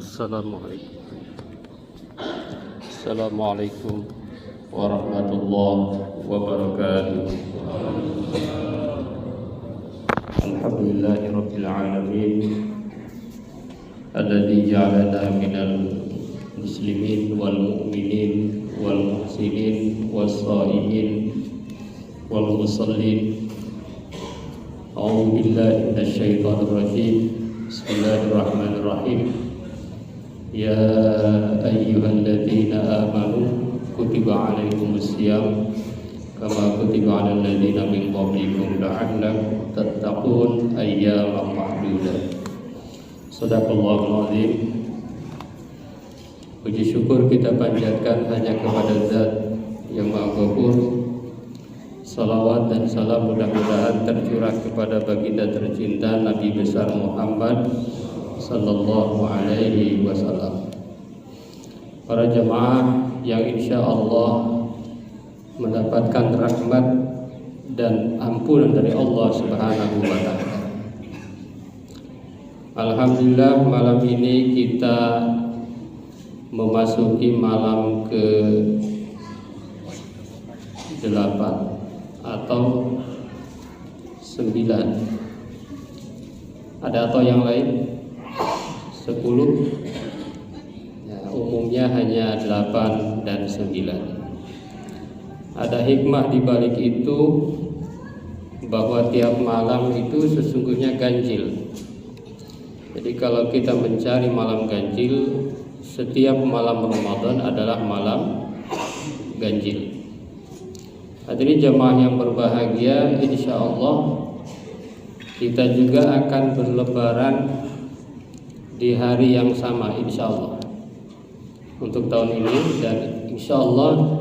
Assalamualaikum. Assalamualaikum warahmatullahi wabarakatuh. Alhamdulillahi rabbil alamin alladzi ja'alana minal muslimin wal mu'minin wal muhsinin was shaimin wal musallin. A'udzu billahi minasy syaithanir rajim. Bismillahirrahmanirrahim. Ya ayyuhalladzina amanu kutiba alaikumus syiyam kama kutiba alal ladzina min qablikum la'allakum tattaqun ayyaman ma'dudat. Shadaqallahul azim. Puji syukur kita panjatkan hanya kepada Zat yang Maha Ghafur. Salawat dan salam mudah-mudahan tercurah kepada baginda tercinta Nabi besar Muhammad sallallahu alaihi wasallam. Para jemaah yang insya Allah mendapatkan rahmat dan ampunan dari Allah Subhanahu wa taala. Alhamdulillah, malam ini kita memasuki malam ke-8 atau 9. Ada atau yang lain? 10. Ya, umumnya hanya 8 dan 9. Ada hikmah di balik itu, bahwa tiap malam itu sesungguhnya ganjil. Jadi kalau kita mencari malam ganjil, setiap malam Ramadan adalah malam ganjil. Hadirin jemaah yang berbahagia, insya Allah kita juga akan berlebaran di hari yang sama, insya Allah, untuk tahun ini. Dan insya Allah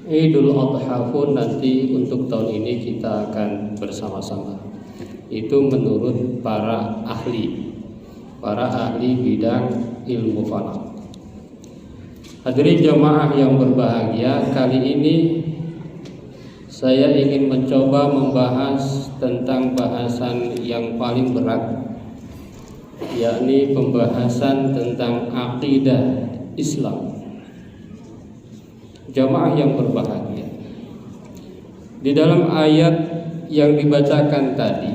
Idul Adha pun nanti untuk tahun ini kita akan bersama-sama. Itu menurut para ahli bidang ilmu falak. Hadirin jemaah yang berbahagia, kali ini saya ingin mencoba membahas tentang bahasan yang paling berat, yakni pembahasan tentang akidah Islam. Jamaah yang berbahagia, di dalam ayat yang dibacakan tadi,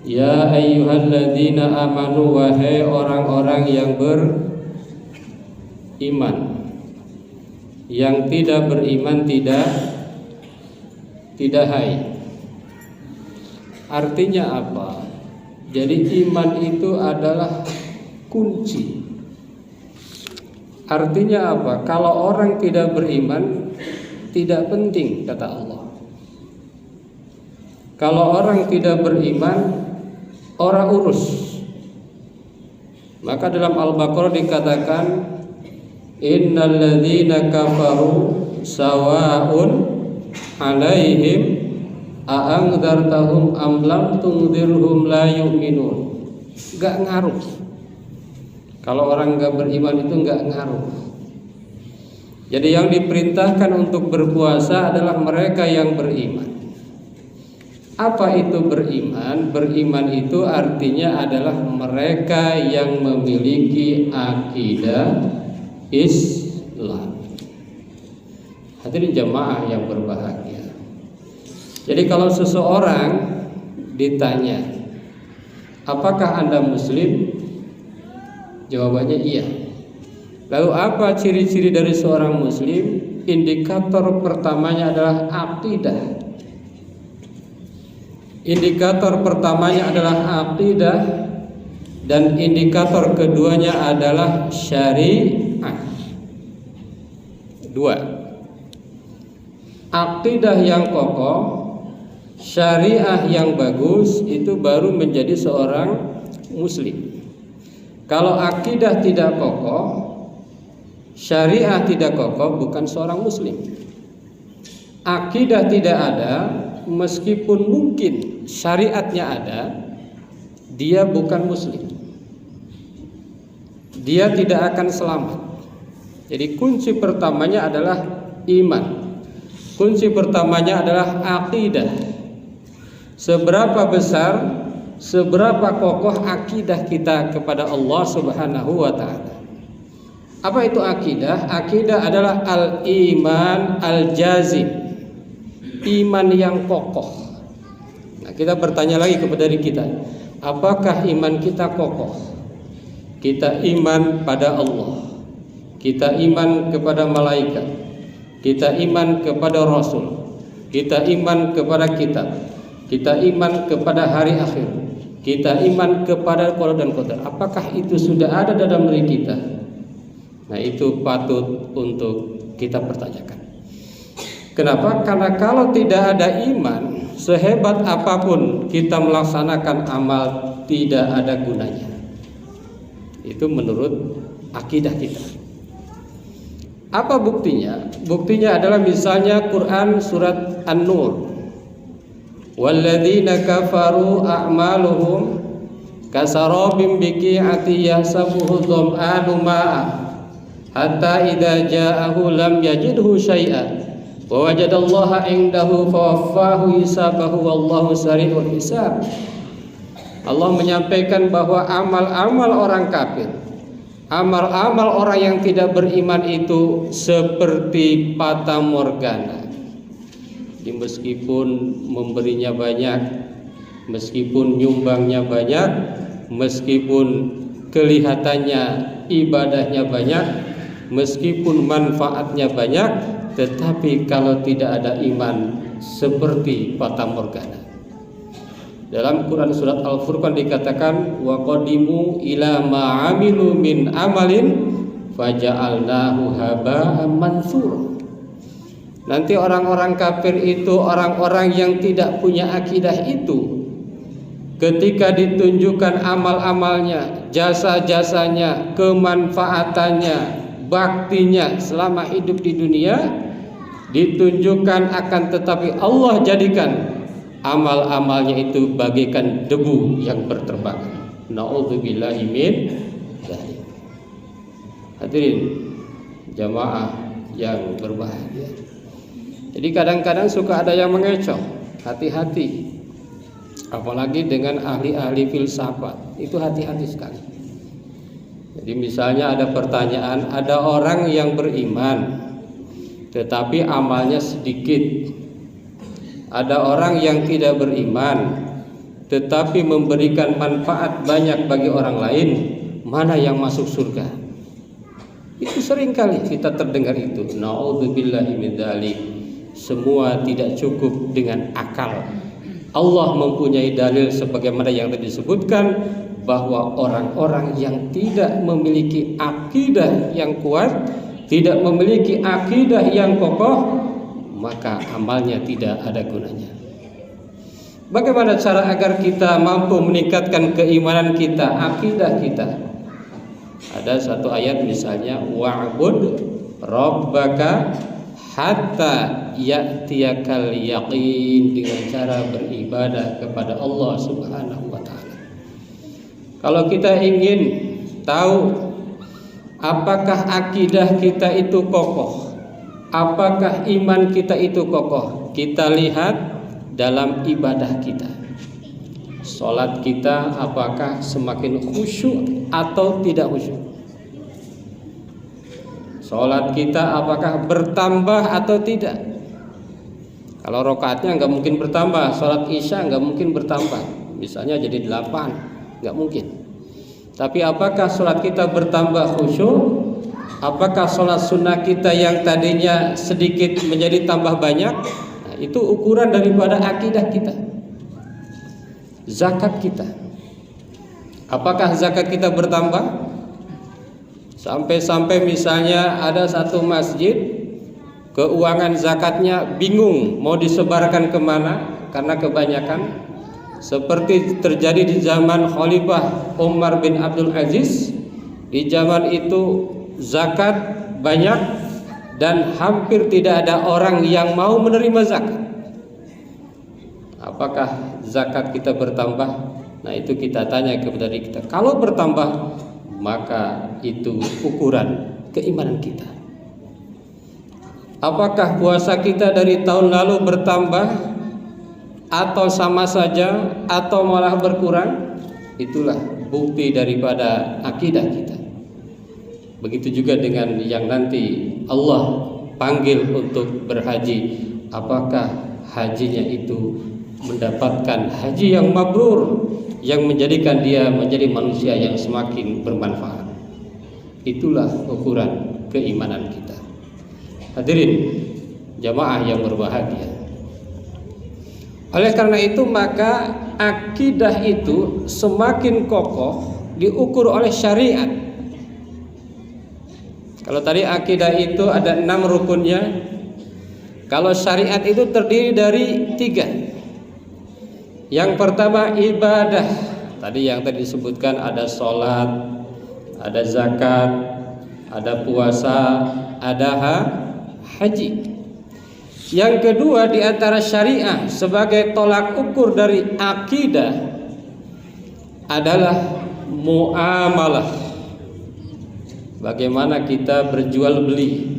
ya ayyuhalladzina amanu, wahai orang-orang yang beriman. Yang tidak beriman tidak hai. Artinya apa? Jadi iman itu adalah kunci. Artinya apa? Kalau orang tidak beriman, tidak penting, kata Allah. Kalau orang tidak beriman, orang urus. Maka dalam Al-Baqarah dikatakan, innal ladzina kafaru sawa'un alaihim a'angdartahum am lam tunzirhum la yu'minun. Enggak ngaruh. Kalau orang enggak beriman itu enggak ngaruh. Jadi yang diperintahkan untuk berpuasa adalah mereka yang beriman. Apa itu beriman? Beriman itu artinya adalah mereka yang memiliki akidah Islam. Hadirin jemaah yang berbahagia. Jadi kalau seseorang ditanya, apakah Anda Muslim? Jawabannya iya. Lalu apa ciri-ciri dari seorang Muslim? Indikator pertamanya adalah akidah. Indikator pertamanya adalah akidah, dan indikator keduanya adalah syariah. 2. Akidah yang kokoh, syariah yang bagus, itu baru menjadi seorang Muslim. Kalau akidah tidak kokoh, syariah tidak kokoh, bukan seorang Muslim. Akidah tidak ada, meskipun mungkin syariatnya ada, dia bukan Muslim. Dia tidak akan selamat. Jadi kunci pertamanya adalah iman. Kunci pertamanya adalah akidah. Seberapa besar seberapa kokoh akidah kita kepada Allah Subhanahu wa taala. Apa itu akidah? Akidah adalah al-iman al-jazim, iman yang kokoh. Nah, kita bertanya lagi kepada diri kita, apakah iman kita kokoh? Kita iman pada Allah, kita iman kepada malaikat, kita iman kepada Rasul, kita iman kepada kitab, kita iman kepada hari akhir, kita iman kepada qada dan qadar. Apakah itu sudah ada dalam diri kita? Nah, itu patut untuk kita pertanyakan. Kenapa? Karena kalau tidak ada iman, sehebat apapun kita melaksanakan amal tidak ada gunanya. Itu menurut akidah kita. Apa buktinya? Buktinya adalah misalnya Quran surat An-Nur. Walladzina kafaru a'maluhum kasarabim biqi'ati yahsabuhu dham'anu ma'a hatta idza ja'ahu lam yajidhu syai'an wa wajadallaha 'indahu fawaffahu hisabahu wallahu sari'ul hisab. Allah menyampaikan bahwa amal-amal orang kafir, amal-amal orang yang tidak beriman itu seperti fata morgana. Jadi meskipun memberinya banyak, meskipun nyumbangnya banyak, meskipun kelihatannya ibadahnya banyak, meskipun manfaatnya banyak, tetapi kalau tidak ada iman seperti fata morgana. Dalam Quran surat Al-Furqan dikatakan wa qadimu ila ma 'amilu min amalin faja'alnahu haba'an mansura. Nanti orang-orang kafir itu orang-orang yang tidak punya akidah itu, ketika ditunjukkan amal-amalnya, jasa-jasanya, kemanfaatannya, baktinya selama hidup di dunia ditunjukkan, akan tetapi Allah jadikan amal-amalnya itu bagaikan debu yang berterbangan. Na'udzubillahi min dzalik. Hadirin jamaah yang berbahagia. Jadi kadang-kadang suka ada yang mengecoh. Hati-hati. Apalagi dengan ahli-ahli filsafat. Itu hati-hati sekali. Jadi misalnya ada pertanyaan, ada orang yang beriman tetapi amalnya sedikit. Ada orang yang tidak beriman tetapi memberikan manfaat banyak bagi orang lain. Mana yang masuk surga? Itu seringkali kita terdengar itu. Na'udzubillahi min dzalik. Semua tidak cukup dengan akal. Allah mempunyai dalil sebagaimana yang tadi disebutkan, bahwa orang-orang yang tidak memiliki akidah yang kuat, tidak memiliki akidah yang kokoh, maka amalnya tidak ada gunanya. Bagaimana cara agar kita mampu meningkatkan keimanan kita, akidah kita? Ada satu ayat misalnya, wa'bud rabbaka hatta ya'tiyakal yaqin, dengan cara beribadah kepada Allah Subhanahu wa taala. Kalau kita ingin tahu apakah akidah kita itu kokoh, apakah iman kita itu kokoh, kita lihat dalam ibadah kita. Salat kita apakah semakin khusyuk atau tidak khusyuk? Salat kita apakah bertambah atau tidak? Kalau rakaatnya nggak mungkin bertambah, salat isya nggak mungkin bertambah, misalnya jadi 8, nggak mungkin. Tapi apakah salat kita bertambah khusyuk? Apakah salat sunnah kita yang tadinya sedikit menjadi tambah banyak? Nah, itu ukuran daripada akidah kita. Zakat kita, apakah zakat kita bertambah? Sampai-sampai misalnya ada satu masjid, keuangan zakatnya bingung mau disebarkan kemana karena kebanyakan. Seperti terjadi di zaman Khalifah Umar bin Abdul Aziz. Di zaman itu zakat banyak dan hampir tidak ada orang yang mau menerima zakat. Apakah zakat kita bertambah? Nah, itu kita tanya kepada diri kita. Kalau bertambah, maka itu ukuran keimanan kita. Apakah puasa kita dari tahun lalu bertambah atau sama saja atau malah berkurang, itulah bukti daripada akidah kita. Begitu juga dengan yang nanti Allah panggil untuk berhaji, apakah hajinya itu mendapatkan haji yang mabrur, yang menjadikan dia menjadi manusia yang semakin bermanfaat. Itulah ukuran keimanan kita. Hadirin jamaah yang berbahagia, oleh karena itu maka akidah itu semakin kokoh diukur oleh syariat. Kalau tadi akidah itu ada 6 rukunnya, kalau syariat itu terdiri dari 3. Yang pertama ibadah. Tadi yang tadi disebutkan ada sholat, ada zakat, ada puasa, ada haji. Yang kedua di antara syariah sebagai tolak ukur dari akidah adalah muamalah. Bagaimana kita berjual beli.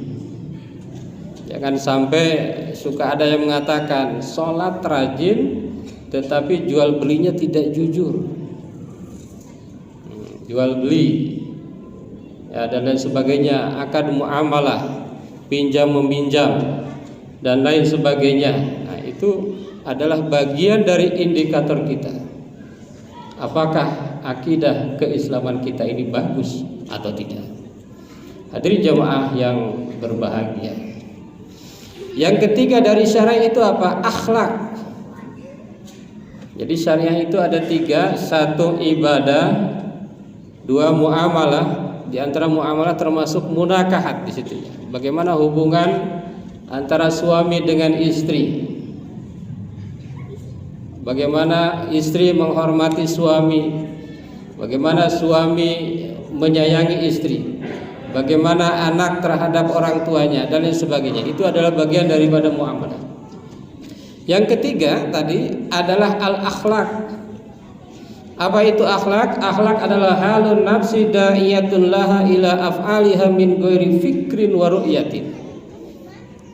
Jangan sampai suka ada yang mengatakan sholat rajin tetapi jual belinya tidak jujur. Jual beli ya, dan lain sebagainya, akad muamalah, pinjam meminjam dan lain sebagainya. Nah, itu adalah bagian dari indikator kita. Apakah akidah keislaman kita ini bagus atau tidak? Hadirin jamaah yang berbahagia. Yang ketiga dari syariah itu apa? Akhlak. Jadi syariah itu ada 3, 1 ibadah, 2 muamalah. Di antara muamalah termasuk munakahat di situ. Bagaimana hubungan antara suami dengan istri? Bagaimana istri menghormati suami? Bagaimana suami menyayangi istri? Bagaimana anak terhadap orang tuanya dan lain sebagainya. Itu adalah bagian daripada muamalah. Yang ketiga tadi adalah al-akhlak. Apa itu akhlak? Akhlak adalah halun nafsi da'iyatun laha ila af'aliha min ghairi fikrin wa ru'yatin.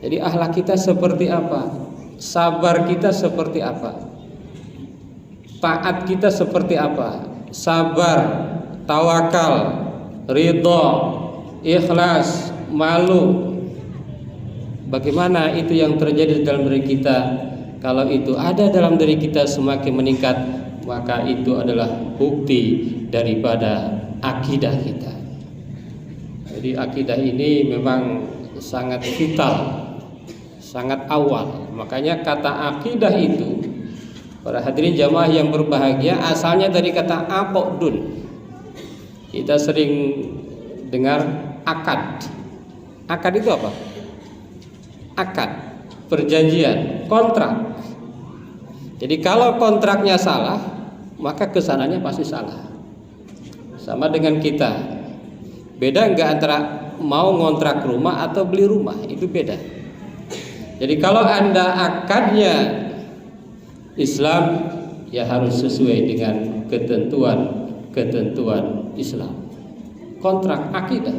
Jadi akhlak kita seperti apa? Sabar kita seperti apa? Taat kita seperti apa? Sabar, tawakal, ridha, ikhlas, malu. Bagaimana itu yang terjadi dalam diri kita? Kalau itu ada dalam diri kita semakin meningkat, maka itu adalah bukti daripada akidah kita. Jadi akidah ini memang sangat vital, sangat awal. Makanya kata akidah itu, para hadirin jamaah yang berbahagia, asalnya dari kata aqdun. Kita sering dengar akad. Akad itu apa? Akad, perjanjian, kontrak. Jadi kalau kontraknya salah, maka kesananya pasti salah. Sama dengan kita. Beda enggak antara mau ngontrak rumah atau beli rumah? Itu beda. Jadi kalau Anda akadnya Islam, ya harus sesuai dengan ketentuan Islam. Kontrak akidah.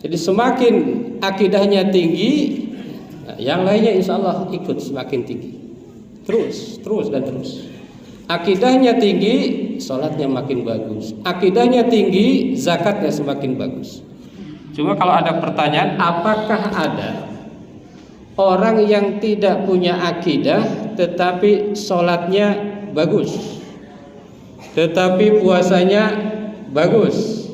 Jadi semakin akidahnya tinggi, yang lainnya insya Allah ikut semakin tinggi. Terus dan terus. Akidahnya tinggi, sholatnya makin bagus. Akidahnya tinggi, zakatnya semakin bagus. Cuma kalau ada pertanyaan, apakah ada orang yang tidak punya akidah tetapi sholatnya bagus, tetapi puasanya bagus,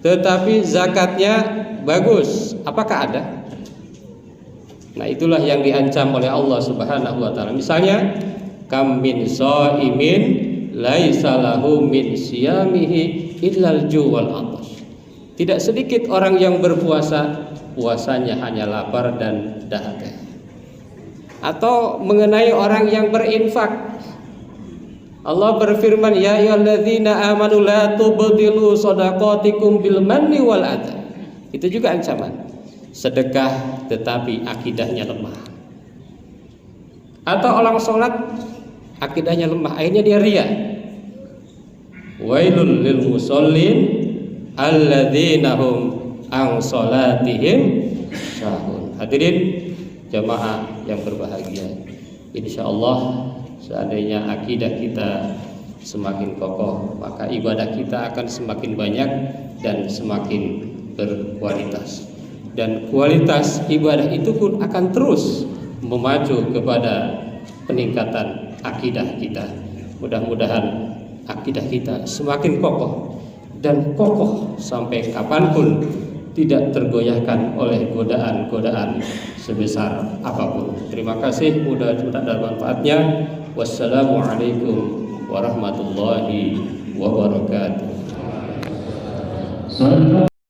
tetapi zakatnya bagus? Apakah ada? Nah, itulah yang diancam oleh Allah Subhanahu wa taala. Misalnya, kam min shaimin laisa lahu min siyamihi illal ju'wal 'atash. Tidak sedikit orang yang berpuasa, puasanya hanya lapar dan dahaga. Atau mengenai orang yang berinfak, Allah berfirman, ya ayyuhalladzina amanu la tubtilu shadaqatikum bil manni wal adha. Itu juga ancaman. Sedekah tetapi akidahnya lemah. Atau orang sholat akidahnya lemah, akhirnya dia riya. Wailul lil musallin alladzina hum an sholatihim sahun. Hadirin jamaah yang berbahagia, Insya Allah seandainya akidah kita semakin kokoh, maka ibadah kita akan semakin banyak dan semakin berkualitas. Dan kualitas ibadah itu pun akan terus memacu kepada peningkatan akidah kita. Mudah-mudahan akidah kita semakin kokoh dan kokoh sampai kapanpun, tidak tergoyahkan oleh godaan-godaan sebesar apapun. Terima kasih, mudah-mudahan ada manfaatnya. Wassalamualaikum warahmatullahi wabarakatuh.